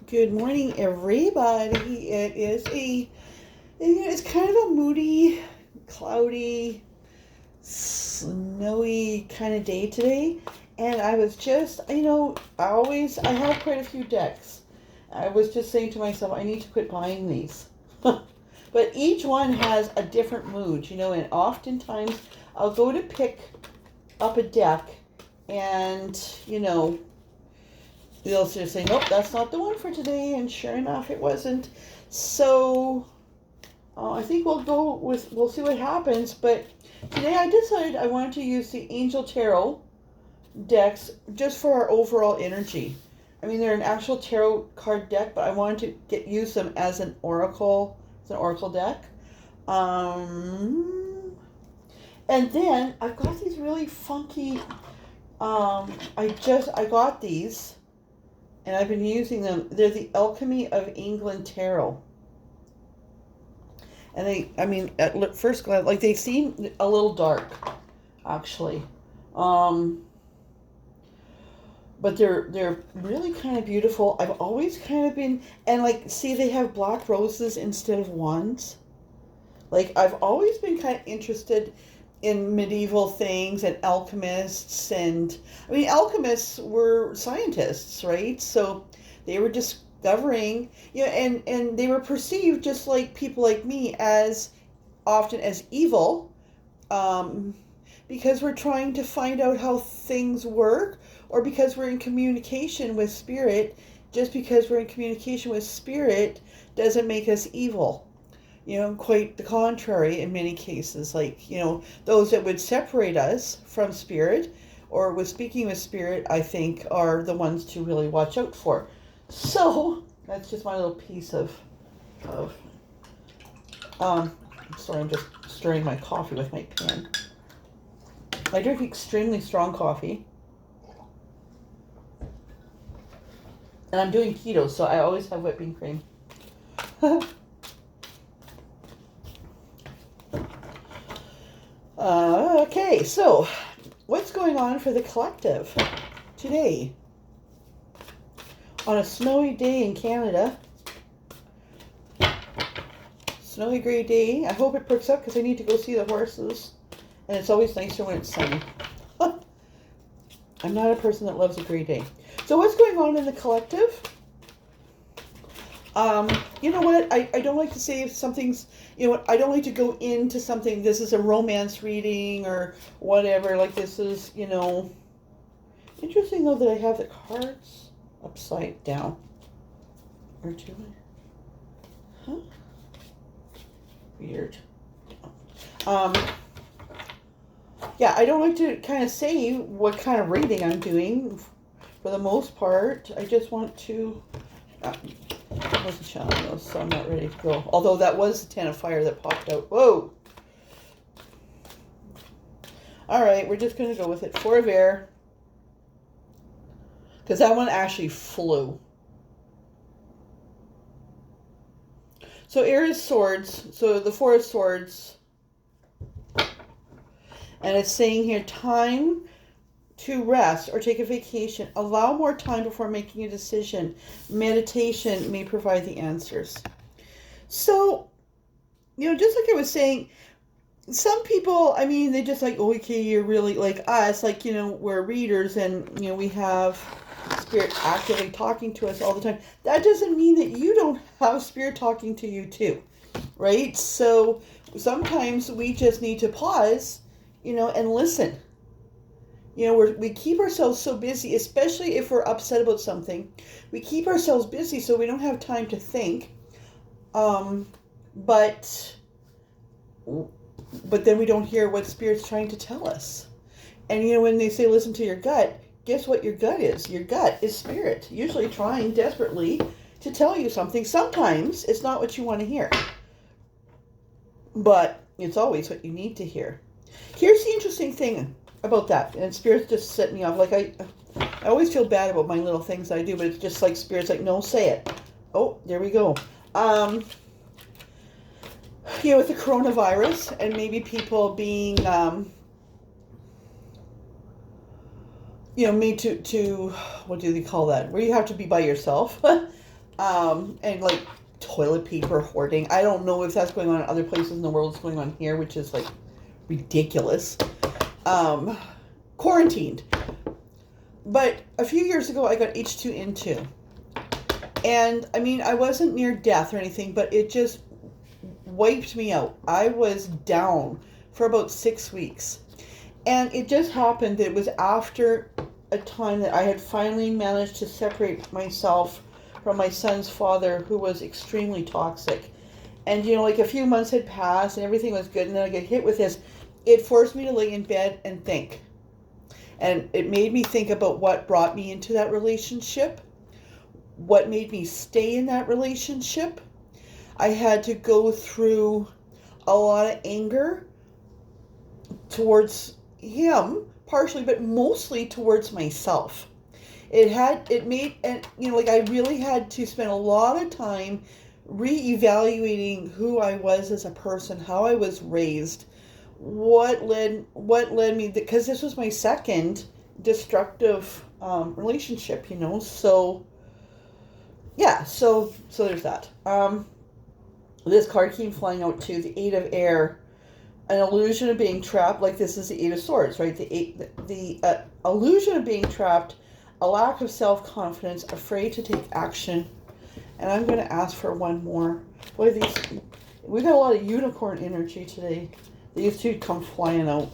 Good morning, everybody. It's kind of a moody, cloudy, snowy kind of day today. And I was just, I have quite a few decks. I was just saying to myself, I need to quit buying these. But each one has a different mood, and oftentimes I'll go to pick up a deck and, they'll just say, nope, that's not the one for today. And sure enough, it wasn't. So I think we'll see what happens. But today I decided I wanted to use the Angel Tarot decks just for our overall energy. I mean, they're an actual tarot card deck, but I wanted to use them as an oracle deck. And then I've got these really funky, I got these and I've been using them. They're the Alchemy of England Tarot. And at first glance, like they seem a little dark, actually. But they're really kind of beautiful. I've always kind of been, and see, they have black roses instead of wands. I've always been kind of interested in medieval things and alchemists, and alchemists were scientists, right? So they were discovering, and they were perceived just like people like me as often as evil, because we're trying to find out how things work, or because we're in communication with spirit. Just because we're in communication with spirit doesn't make us evil. Quite the contrary in many cases. Those that would separate us from spirit or with speaking with spirit, I think, are the ones to really watch out for. So that's just my little piece of sorry, I'm just stirring my coffee with my pen. I drink extremely strong coffee. And I'm doing keto, so I always have whipping cream. Okay, so what's going on for the collective today? On a snowy day in Canada. Snowy gray day. I hope it perks up because I need to go see the horses. And it's always nicer when it's sunny. I'm not a person that loves a gray day. So what's going on in the collective? You know what? I don't like to say if something's, I don't like to go into something, this is a romance reading or whatever. This is, interesting though that I have the cards upside down. Or do I? Huh? Weird. Yeah, I don't like to kind of say what kind of reading I'm doing for the most part. I just want to... I wasn't channeling those, so I'm not ready to go. Although that was the 10 of fire that popped out. Whoa! Alright, we're just going to go with it. 4 of air. Because that one actually flew. So air is swords. So the 4 of swords. And it's saying here, time to rest or take a vacation. Allow more time before making a decision. Meditation may provide the answers. So, just like I was saying, some people, they just okay, you're really like us, we're readers and, we have spirit actively talking to us all the time. That doesn't mean that you don't have spirit talking to you too, right? So sometimes we just need to pause, and listen. We keep ourselves so busy, especially if we're upset about something. We keep ourselves busy so we don't have time to think. But then we don't hear what Spirit's trying to tell us. And, when they say listen to your gut, guess what your gut is? Your gut is Spirit, usually trying desperately to tell you something. Sometimes it's not what you want to hear. But it's always what you need to hear. Here's the interesting thing about that, and Spirit's just set me off. I always feel bad about my little things I do, but it's just like Spirit's like, no, say it. Oh, there we go. With the coronavirus and maybe people being, made to what do they call that? Where you have to be by yourself. And like toilet paper hoarding. I don't know if that's going on in other places in the world. It's going on here, which is like ridiculous. Quarantined. But a few years ago, I got H2N2. And I mean, I wasn't near death or anything, but it just wiped me out. I was down for about 6 weeks. And it just happened that it was after a time that I had finally managed to separate myself from my son's father, who was extremely toxic. And, you know, like a few months had passed and everything was good, and then I get hit with this. It forced me to lay in bed and think. And it made me think about what brought me into that relationship, what made me stay in that relationship. I had to go through a lot of anger towards him, partially, but mostly towards myself. It made, and you know, like I really had to spend a lot of time reevaluating who I was as a person, how I was raised, what led me, because this was my second destructive relationship, you know. So yeah, so there's that. This card came flying out too, the Eight of Air, an illusion of being trapped. Like this is the Eight of Swords, right? The illusion of being trapped, a lack of self-confidence, afraid to take action. And I'm going to ask for one more. Boy, we got a lot of unicorn energy today. These two come flying out.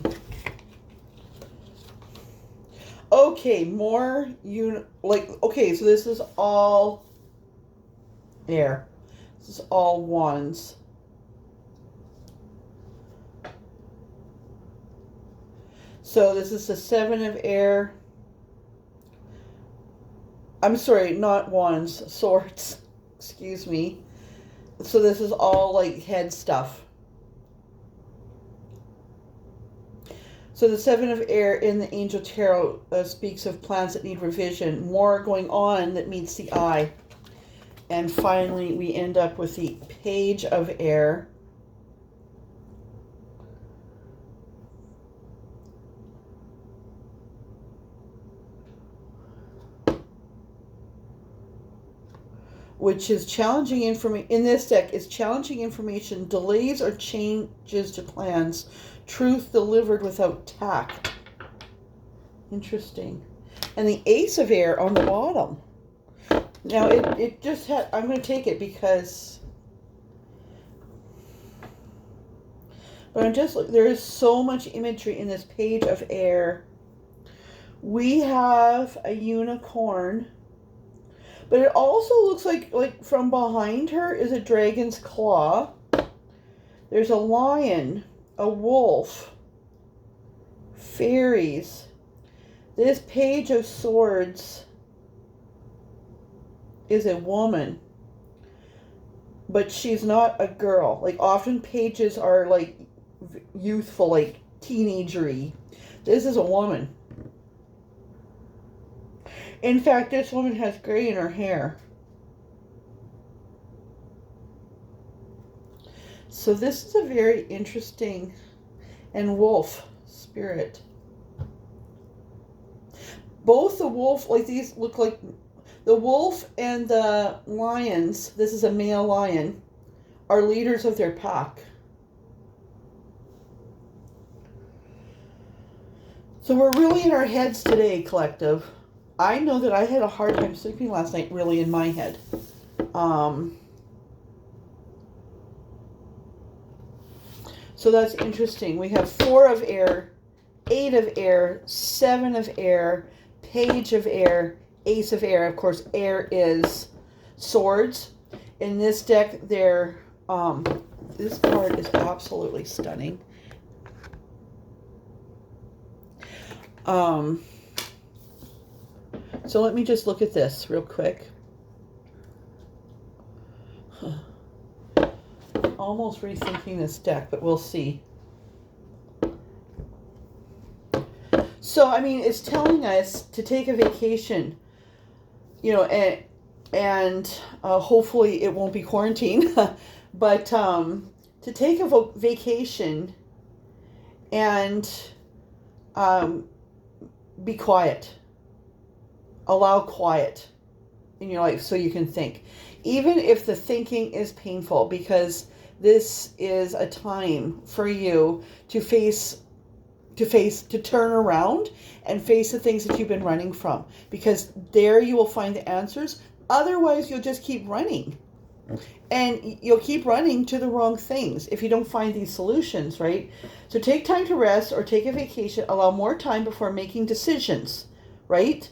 Okay, more okay, so this is all air. This is all wands. So this is the Seven of Air. I'm sorry, not wands, swords. Excuse me. So this is all like head stuff. So the Seven of Air in the Angel Tarot speaks of plans that need revision, more going on that meets the eye. And finally, we end up with the Page of Air. Which is challenging information. In this deck, is challenging information, delays or changes to plans, truth delivered without tact. Interesting. And the Ace of Air on the bottom. Now, it just had, I'm going to take it because, but I'm just, there is so much imagery in this Page of Air. We have a unicorn, but it also looks like from behind her is a dragon's claw. There's a lion, a wolf, fairies. This Page of Swords is a woman, but she's not a girl. Like often pages are like youthful, like teenagery. This is a woman. In fact, this woman has gray in her hair. So this is a very interesting and wolf spirit. Both the wolf, like these look like the wolf and the lions, this is a male lion, are leaders of their pack. So we're really in our heads today, collective. I know that I had a hard time sleeping last night, really, in my head. So that's interesting. We have Four of Air, Eight of Air, Seven of Air, Page of Air, Ace of Air. Of course, air is swords. In this deck, this card is absolutely stunning. So let me just look at this real quick. Almost rethinking this deck, but we'll see. So, I mean, it's telling us to take a vacation, you know, and hopefully it won't be quarantine, but to take a vacation and be quiet. Allow quiet in your life so you can think. Even if the thinking is painful, because this is a time for you to turn around and face the things that you've been running from, because there you will find the answers. Otherwise, you'll just keep running, and you'll keep running to the wrong things if you don't find these solutions, right? So take time to rest or take a vacation. Allow more time before making decisions, right?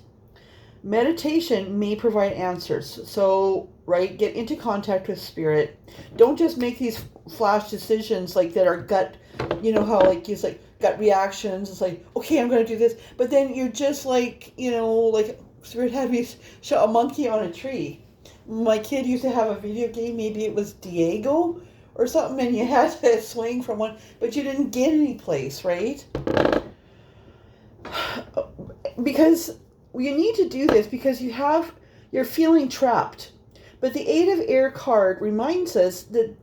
Meditation may provide answers. So, right, get into contact with spirit. Don't just make these flash decisions like that are gut, you know how like it's like gut reactions. It's like, okay, I'm going to do this. But then you're just like, you know, like spirit had me show a monkey on a tree. My kid used to have a video game, maybe it was Diego or something, and you had to swing from one, but you didn't get any place, right? Because you need to do this because you're feeling trapped. But the Eight of Air card reminds us that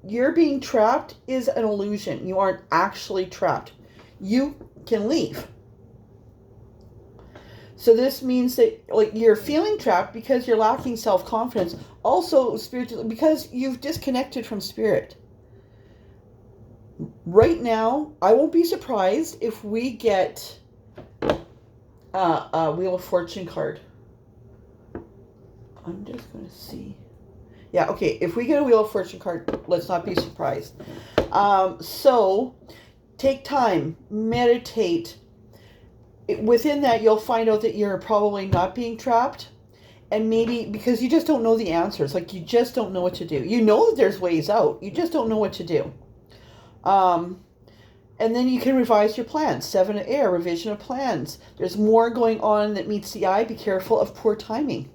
you're being trapped is an illusion. You aren't actually trapped. You can leave. So this means that like you're feeling trapped because you're lacking self-confidence. Also spiritually, because you've disconnected from spirit. Right now, I won't be surprised if we get a Wheel of Fortune card. I'm just going to see. Yeah, okay. If we get a Wheel of Fortune card, let's not be surprised. So take time, meditate. Within that, you'll find out that you're probably not being trapped. And maybe because you just don't know the answers. Like you just don't know what to do. You know that there's ways out. You just don't know what to do. And then you can revise your plans. Seven of Air, revision of plans. There's more going on that meets the eye. Be careful of poor timing.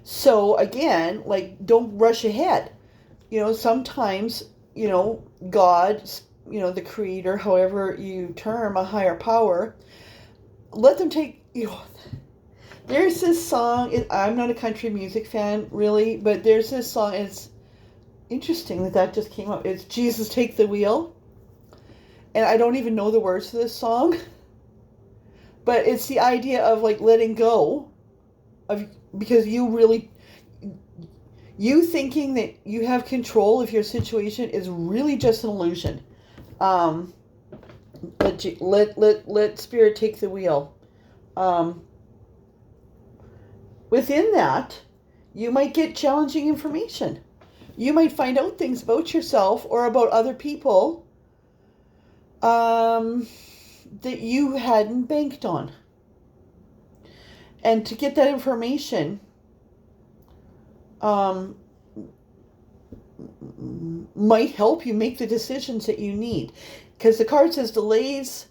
So again, like don't rush ahead. You know, sometimes, you know, God, you know, the creator, however you term a higher power, let them take, you know, there's this song, I'm not a country music fan really, but there's this song, and it's interesting that just came up. It's Jesus Take the Wheel. And I don't even know the words to this song. But it's the idea of like letting go of, because you thinking that you have control of your situation is really just an illusion. Let spirit take the wheel. Within that, you might get challenging information. You might find out things about yourself or about other people that you hadn't banked on. And to get that information might help you make the decisions that you need. Because the card says delays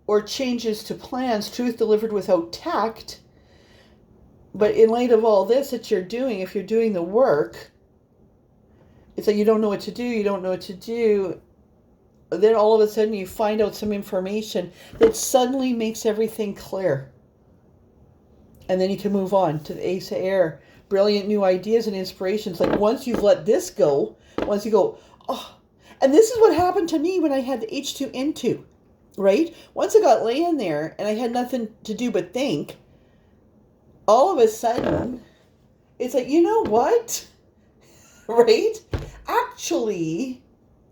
or changes to plans, truth delivered without tact. But in light of all this that you're doing, if you're doing the work, it's like you don't know what to do, you don't know what to do. Then all of a sudden you find out some information that suddenly makes everything clear. And then you can move on to the Ace of Air. Brilliant new ideas and inspirations. Like once you've let this go, once you go, oh, and this is what happened to me when I had the H2N2, right? Once I got laying there and I had nothing to do but think, all of a sudden, it's like, you know what? Right? Actually,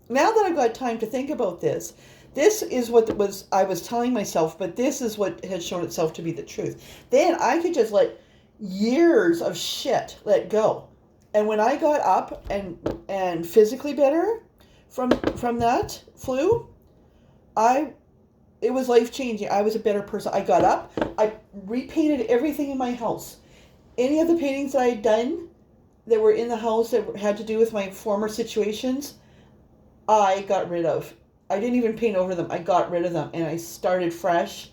now that I've got time to think about this is what I was telling myself, but this is what has shown itself to be the truth. Then I could just let years of shit let go. And when I got up and physically better from that flu, it was life-changing. I was a better person. I got up. I repainted everything in my house. Any of the paintings that I had done that were in the house that had to do with my former situations, I got rid of. I didn't even paint over them. I got rid of them. And I started fresh,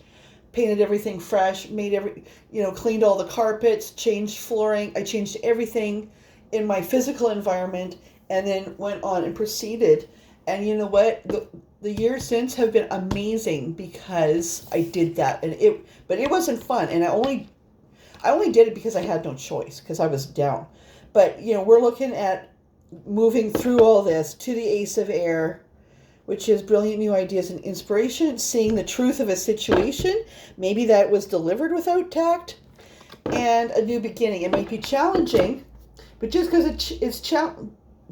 painted everything fresh, cleaned all the carpets, changed flooring. I changed everything in my physical environment and then went on and proceeded. And you know what? The years since have been amazing because I did that, but it wasn't fun, and I only did it because I had no choice because I was down. But we're looking at moving through all this to the Ace of Air, which is brilliant new ideas and inspiration, seeing the truth of a situation. Maybe that was delivered without tact. and a new beginning. It might be challenging, but just because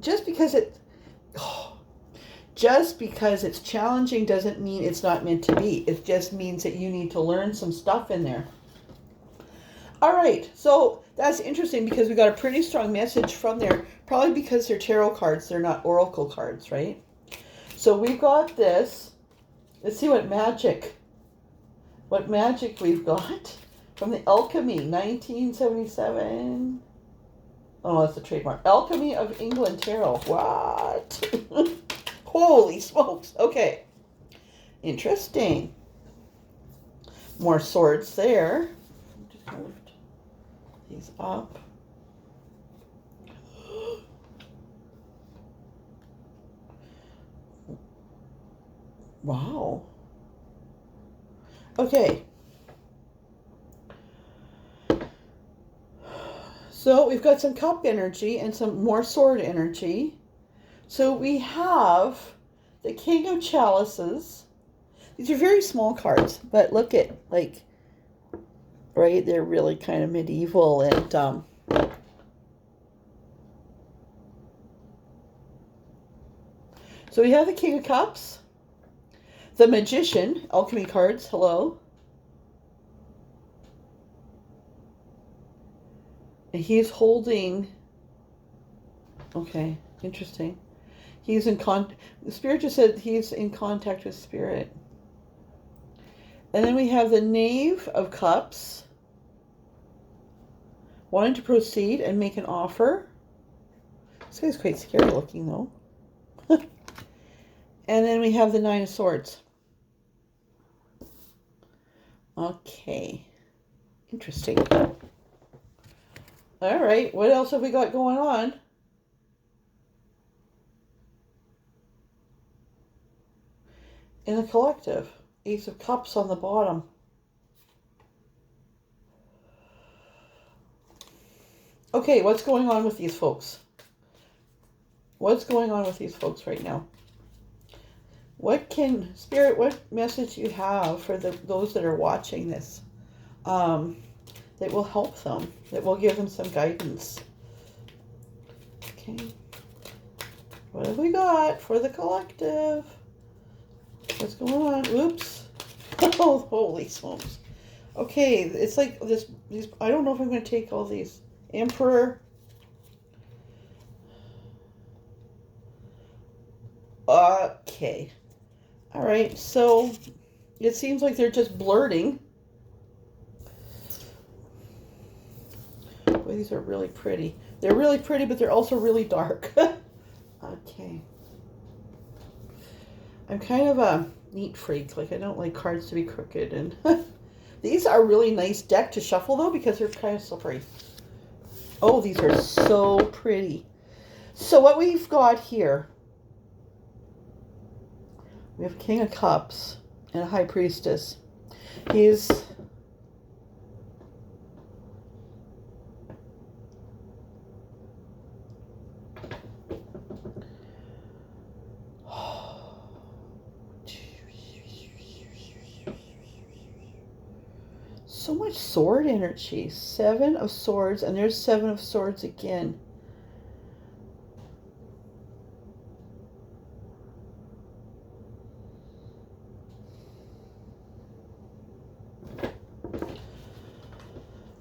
just because it's challenging doesn't mean it's not meant to be. It just means that you need to learn some stuff in there. All right, so that's interesting because we got a pretty strong message from there, probably because they're tarot cards, they're not oracle cards, right? So we've got this. Let's see what magic we've got from the Alchemy, 1977. Oh, that's the trademark. Alchemy of England Tarot. What? Holy smokes. Okay. Interesting. More swords there. Just gonna lift these up. Wow. Okay. So we've got some cup energy and some more sword energy. So we have the King of Chalices. These are very small cards, but look at, like, right? They're really kind of medieval and so we have the King of Cups, the Magician, alchemy cards, hello. And he's holding, okay, interesting. He's in the Spirit just said he's in contact with Spirit. And then we have the Knave of Cups, wanting to proceed and make an offer. This guy's quite scary looking though. And then we have the Nine of Swords. Okay. Interesting. All right. What else have we got going on? In the collective. Ace of Cups on the bottom. Okay, what's going on with these folks? What's going on with these folks right now? Spirit, what message you have for those that are watching this that will help them, that will give them some guidance? Okay. What have we got for the collective? What's going on? Oops. Oh, holy smokes. Okay, it's like this. I don't know if I'm going to take all these. Emperor. Okay. All right, so it seems like they're just blurting. Boy, these are really pretty. They're really pretty, but they're also really dark. Okay. I'm kind of a neat freak. Like, I don't like cards to be crooked. And these are really nice deck to shuffle, though, because they're kind of slippery. Oh, these are so pretty. So what we've got here, we have King of Cups and a High Priestess. He's so much sword energy. 7 of Swords, and there's 7 of Swords again.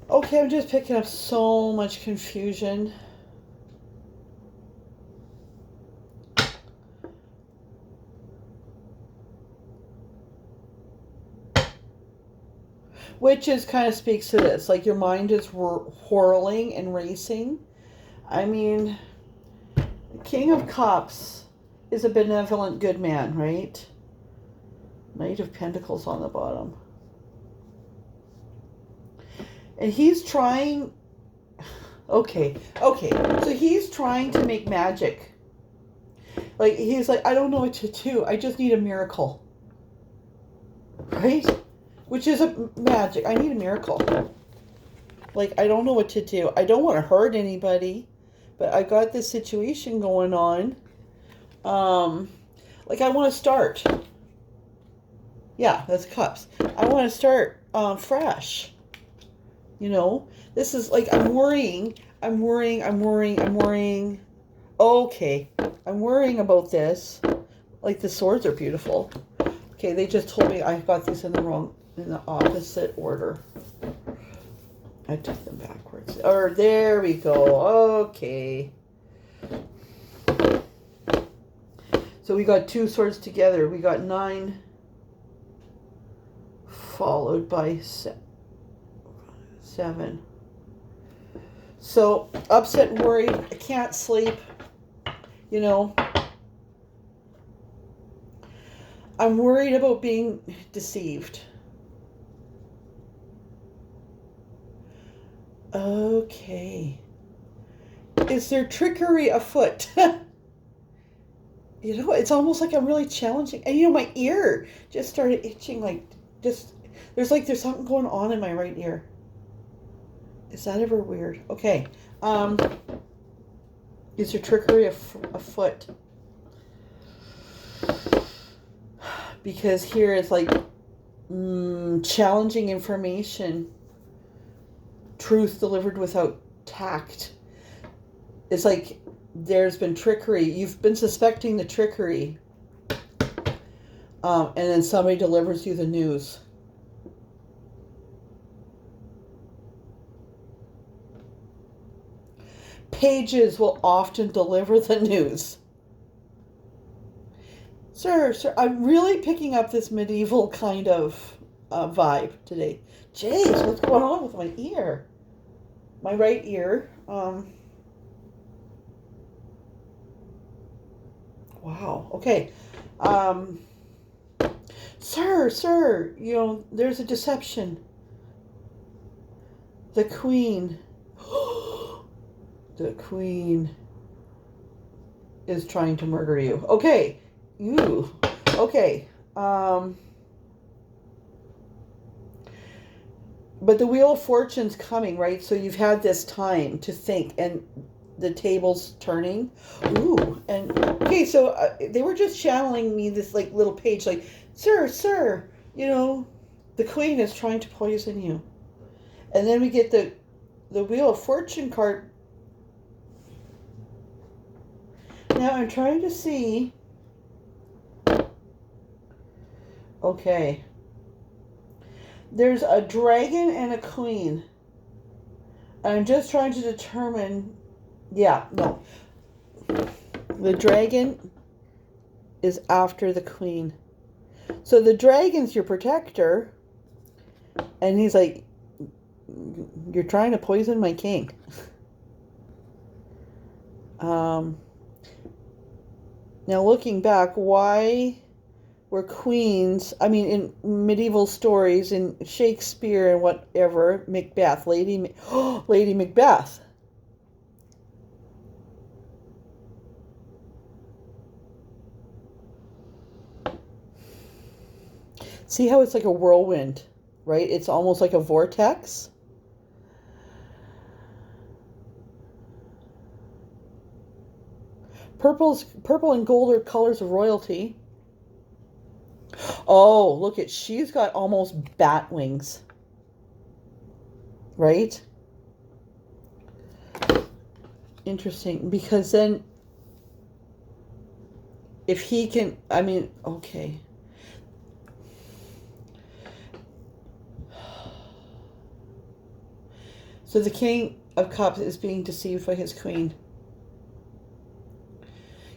Okay, I'm just picking up so much confusion. Which is kind of speaks to this. Like, your mind is whirling and racing. I mean, King of Cups is a benevolent good man, right? Knight of Pentacles on the bottom. And he's trying, okay, so he's trying to make magic. Like, he's like, I don't know what to do. I just need a miracle. Right? Which is a magic. I need a miracle. Like, I don't know what to do. I don't want to hurt anybody, but I got this situation going on. Like, I want to start. Yeah, that's Cups. I want to start fresh. You know, this is like I'm worrying. Okay, I'm worrying about this. Like the swords are beautiful. Okay, they just told me I got these in the opposite order. I took them backwards. Or there we go. Okay. So we got 2 swords together. We got 9 followed by 7. So upset and worried. I can't sleep. You know. I'm worried about being deceived. Okay. Is there trickery afoot? You know, it's almost like I'm really challenging. And you know, my ear just started itching, like, there's something going on in my right ear. Is that ever weird? Okay. Is there trickery afoot? Because here it's like challenging information. Truth delivered without tact. It's like there's been trickery. You've been suspecting the trickery. And then somebody delivers you the news. Pages will often deliver the news. Sir, I'm really picking up this medieval kind of vibe today. Jeez, what's going on with my ear? My right ear. Wow. Okay. Sir, you know, there's a deception. The Queen. The Queen is trying to murder you. Okay. Ooh. Okay. But the Wheel of Fortune's coming, right? So you've had this time to think, and the table's turning. Ooh. And okay, so they were just channeling me this like little page, like, sir, you know, the Queen is trying to poison you. And then we get the Wheel of Fortune card. Now I'm trying to see. Okay. There's a dragon and a queen. I'm just trying to determine. Yeah, no. The dragon is after the queen. So the dragon's your protector. And he's like, you're trying to poison my king. Now looking back, why were queens, I mean, in medieval stories, in Shakespeare and whatever, Macbeth, Lady Macbeth. See how it's like a whirlwind, right? It's almost like a vortex. Purple and gold are colors of royalty. Oh, look at, she's got almost bat wings. Right? Interesting, because then if he can, I mean, okay. So the King of Cups is being deceived by his queen.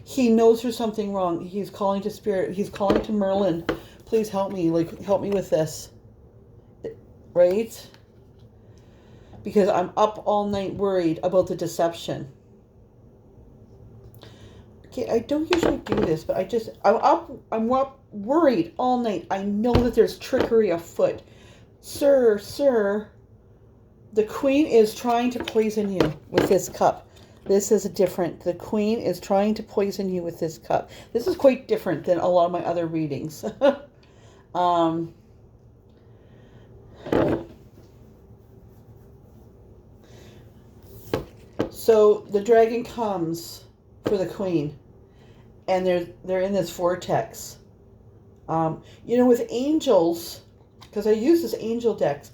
He knows there's something wrong. He's calling to spirit. He's calling to Merlin. Please help me. Like, help me with this. Right? Because I'm up all night worried about the deception. Okay, I don't usually do this, but I'm up worried all night. I know that there's trickery afoot. Sir, the Queen is trying to poison you with this cup. This is different. The Queen is trying to poison you with this cup. This is quite different than a lot of my other readings. So the dragon comes for the Queen, and they're in this vortex. You know, with angels, because I use this angel decks,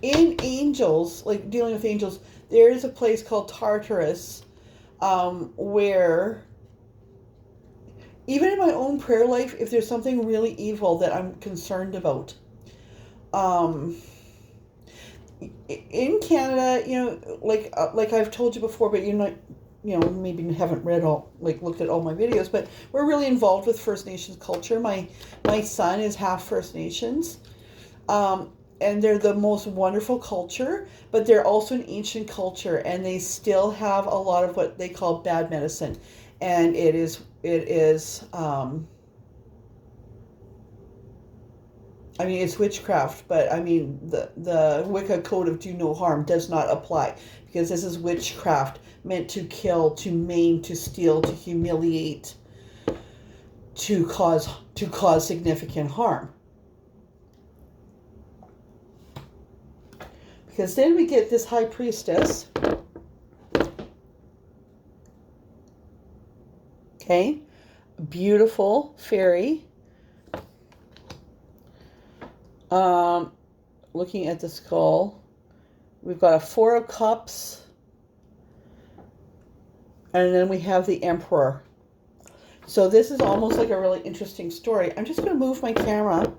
in angels, like dealing with angels, there is a place called Tartarus, where even in my own prayer life, if there's something really evil that I'm concerned about, in Canada, like I've told you before, but maybe haven't read looked at all my videos, but we're really involved with First Nations culture. My son is half First Nations, and they're the most wonderful culture, but they're also an ancient culture, and they still have a lot of what they call bad medicine, and it is. I mean, it's witchcraft, but I mean, the Wicca code of do no harm does not apply, because this is witchcraft meant to kill, to maim, to steal, to humiliate, to cause significant harm. Because then we get this high priestess. Okay, beautiful fairy. Looking at the skull, we've got a Four of Cups, and then we have the Emperor. So this is almost like a really interesting story. I'm just going to move my camera.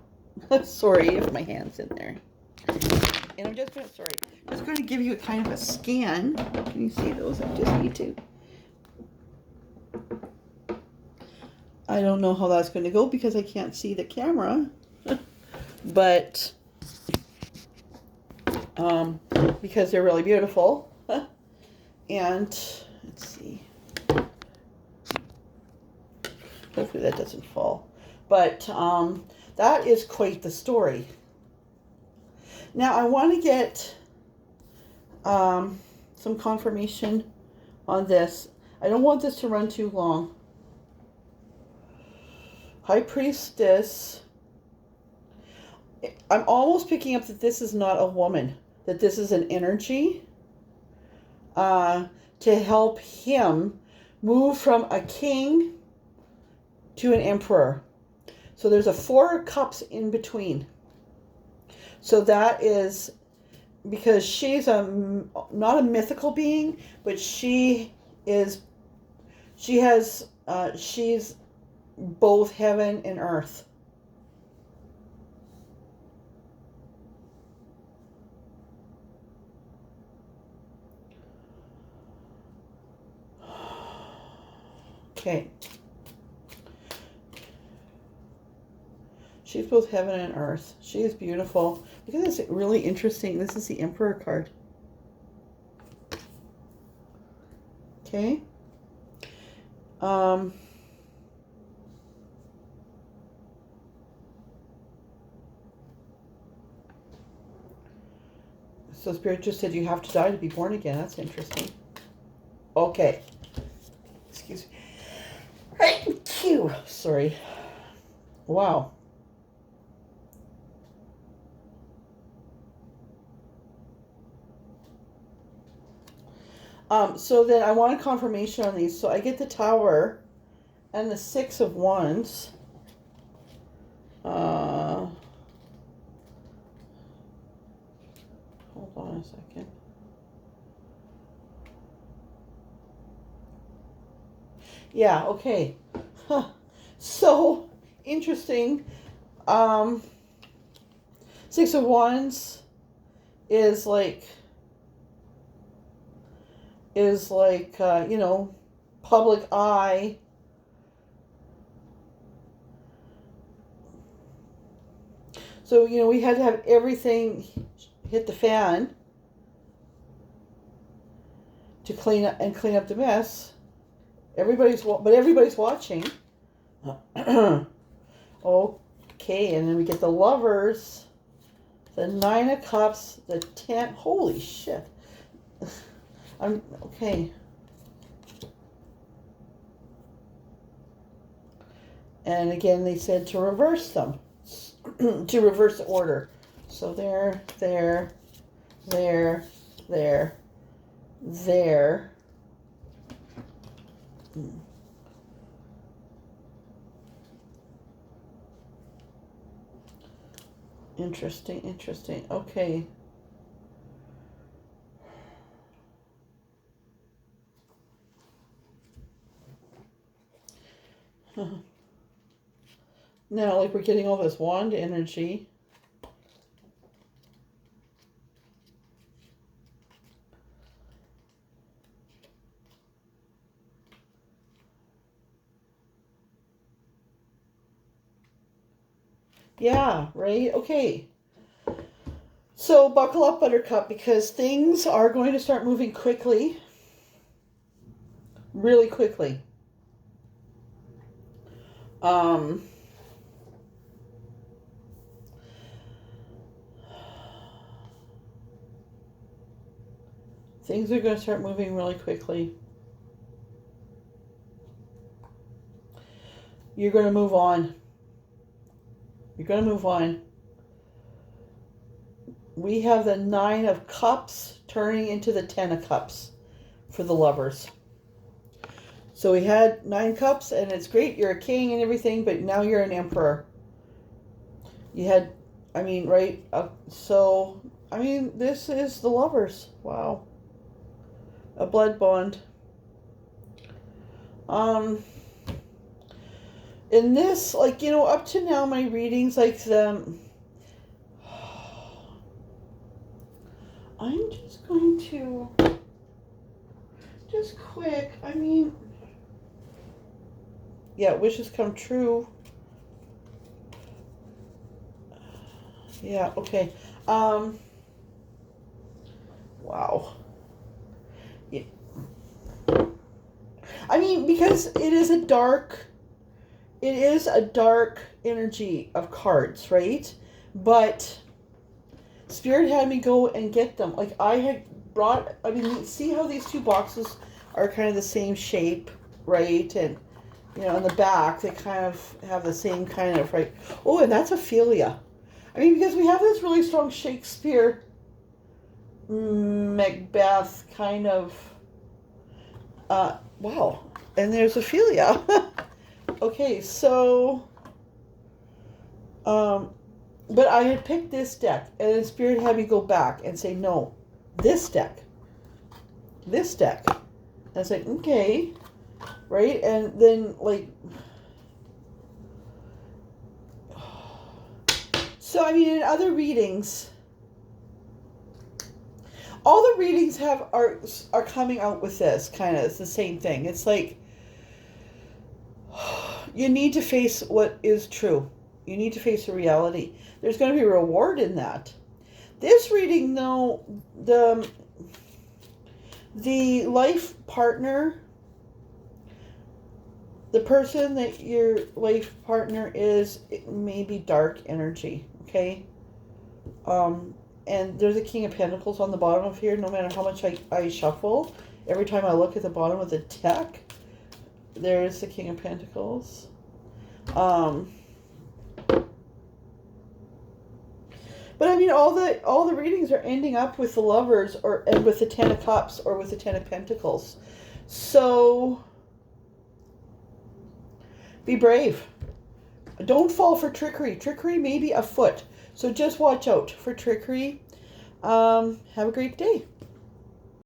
Sorry if my hand's in there. And I'm just going to give you a kind of a scan. Can you see those? I just need to. I don't know how that's going to go because I can't see the camera. But because they're really beautiful. And let's see. Hopefully that doesn't fall. But that is quite the story. Now I want to get some confirmation on this. I don't want this to run too long. High Priestess. I'm almost picking up that this is not a woman, that this is an energy to help him move from a king to an emperor. So there's a Four of Cups in between. So that is because she's not a mythical being, but she's both heaven and earth. Okay. She's both heaven and earth. She is beautiful. Look at this really interesting. This is the Emperor card. Okay. So Spirit just said you have to die to be born again. That's interesting. Okay. Excuse me. Thank you. Sorry. Wow. So then I want a confirmation on these. So I get the Tower and the Six of Wands. Hold on a second. Yeah, okay. Huh. So interesting. Six of Wands is like public eye. So, we had to have everything hit the fan to clean up the mess. Everybody's watching. Okay, and then we get the Lovers, the Nine of Cups, the 10. Holy shit. I'm okay. And again, they said to reverse them, to reverse the order. So there. Interesting. Okay. Now, like, we're getting all this wand energy. Yeah, right? Okay. So buckle up, Buttercup, because things are going to start moving quickly. Really quickly. Things are going to start moving really quickly. You're going to move on. You're going to move on. We have the 9 of Cups turning into the 10 of Cups for the lovers. So we had 9 cups, and it's great. You're a king and everything, but now you're an emperor. You had, I mean, right? So, I mean, this is the lovers. Wow. A blood bond. In this, like, you know, up to now, my readings, like, I'm just going to, just quick, I mean, yeah, wishes come true. Yeah, okay. Wow. Yeah. I mean, because it is a dark energy of cards, right? But Spirit had me go and get them. Like, I had brought, I mean, see how these 2 boxes are kind of the same shape, right? And, you know, on the back, they kind of have the same kind of, right? Oh, and that's Ophelia. I mean, because we have this really strong Shakespeare, Macbeth kind of, wow. And there's Ophelia. Okay, so, but I had picked this deck, and then Spirit had me go back and say, no, this deck. This deck. And I was like, okay, right? And then, like, so, I mean, in other readings, all the readings are coming out with this, kind of, it's the same thing. It's like, you need to face what is true. You need to face the reality. There's going to be a reward in that. This reading, though, the life partner, the person that your life partner is, it may be dark energy, okay? And there's a King of Pentacles on the bottom of here. No matter how much I shuffle, every time I look at the bottom of the deck, there's the King of Pentacles. But I mean, all the readings are ending up with the lovers, and with the 10 of Cups, or with the 10 of Pentacles. So be brave. Don't fall for trickery. Trickery may be afoot. So just watch out for trickery. Have a great day.